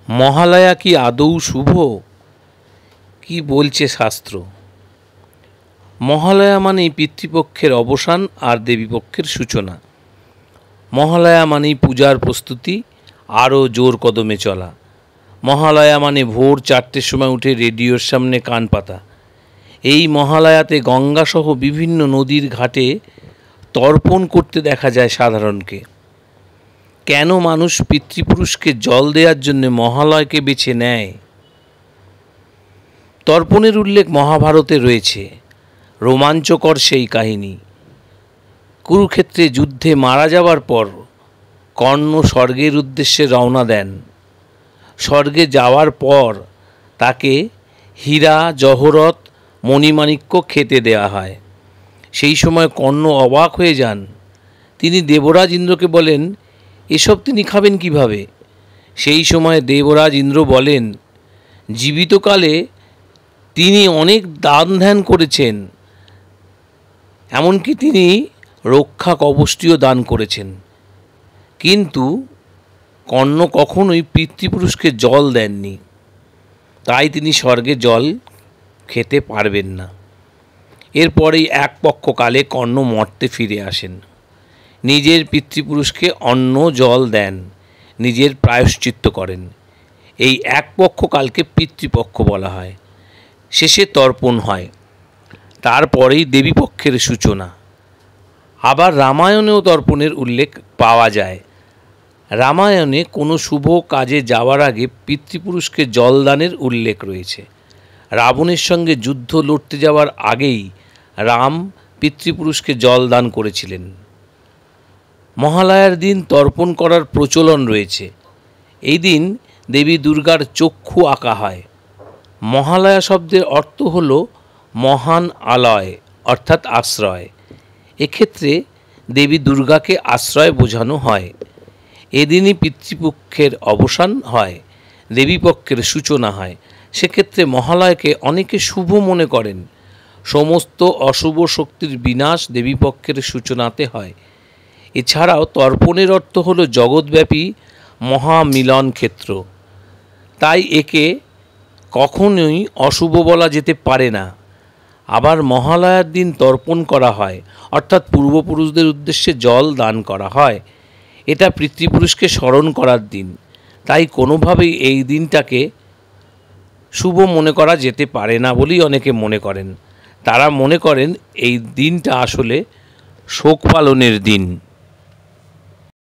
মহালয়া কি আদৌ শুভ? কি বলছে শাস্ত্র? মহালয়া মানেই পিতৃপক্ষের অবসান আর দেবীপক্ষের সূচনা। মহালয়া মানেই পূজার প্রস্তুতি আরও জোর কদমে চলা। মহালয়া মানে ভোর 4টের সময় উঠে রেডিওর সামনে কান পাতা। এই মহালয়াতে গঙ্গাসহ বিভিন্ন নদীর ঘাটে তর্পণ করতে দেখা যায় সাধারণকে। কেন মানুষ পিতৃপুরুষকে জল দেওয়ার জন্য মহালয়কে বেছে নেয়? তর্পণের উল্লেখ মহাভারতে রয়েছে। রোমাঞ্চকর সেই কাহিনী। কুরুক্ষেত্রে যুদ্ধে মারা যাওয়ার পর কর্ণ স্বর্গের উদ্দেশ্যে রওনা দেন। স্বর্গে যাওয়ার পর তাকে হীরা, জহরত, মণিমাণিক্য খেতে দেওয়া হয়। সেই সময় কর্ণ অবাক হয়ে যান। তিনি দেবরাজ ইন্দ্রকে বলেন, এসব তিনি খাবেন কিভাবে? সেই সময় দেবরাজ ইন্দ্র বলেন, জীবিতকালে তিনি অনেক দান ধ্যান করেছেন, এমনকি তিনি রক্ষা কবচটিও দান করেছেন, কিন্তু কর্ণ কখনোই পিতৃপুরুষকে জল দেননি, তাই তিনি স্বর্গে জল খেতে পারবেন না। এরপরেই এক পক্ষকালে কর্ণ মর্তে ফিরে আসেন, নিজের পিতৃপুরুষকে অন্ন জল দেন, নিজের প্রায়শ্চিত্ত করেন। এই এক পক্ষকালকে পিতৃপক্ষ বলা হয়। শেষে তর্পণ হয়, তারপরেই দেবীপক্ষের সূচনা। আবার রামায়ণেও তর্পণের উল্লেখ পাওয়া যায়। রামায়ণে কোনো শুভ কাজে যাওয়ার আগে পিতৃপুরুষকে জলদানের উল্লেখ রয়েছে। রাবণের সঙ্গে যুদ্ধ লড়তে যাওয়ার আগেই রাম পিতৃপুরুষকে জল দান করেছিলেন। মহালয়ার দিন তর্পণ করার প্রচলন রয়েছে। এই দিন দেবী দুর্গার চক্ষু আঁকা হয়। মহালয়া শব্দের অর্থ হল মহান আলয়, অর্থাৎ আশ্রয়। এক্ষেত্রে দেবী দুর্গাকে আশ্রয় বোঝানো হয়। এদিনই পিতৃপক্ষের অবসান হয়, দেবীপক্ষের সূচনা হয়। সেক্ষেত্রে মহালয়কে অনেকে শুভ মনে করেন। সমস্ত অশুভ শক্তির বিনাশ দেবীপক্ষের সূচনাতে হয়। এছাড়াও তর্পণের অর্থ হল জগৎব্যাপী মহামিলন ক্ষেত্র, তাই একে কখনোই অশুভ বলা যেতে পারে না। আবার মহালয়ার দিন তর্পণ করা হয়, অর্থাৎ পূর্বপুরুষদের উদ্দেশ্যে জল দান করা হয়। এটা পিতৃপুরুষকে স্মরণ করার দিন, তাই কোনোভাবেই এই দিনটাকে শুভ মনে করা যেতে পারে না বলেই অনেকে মনে করেন। তারা মনে করেন এই দিনটা আসলে শোক পালনের দিন।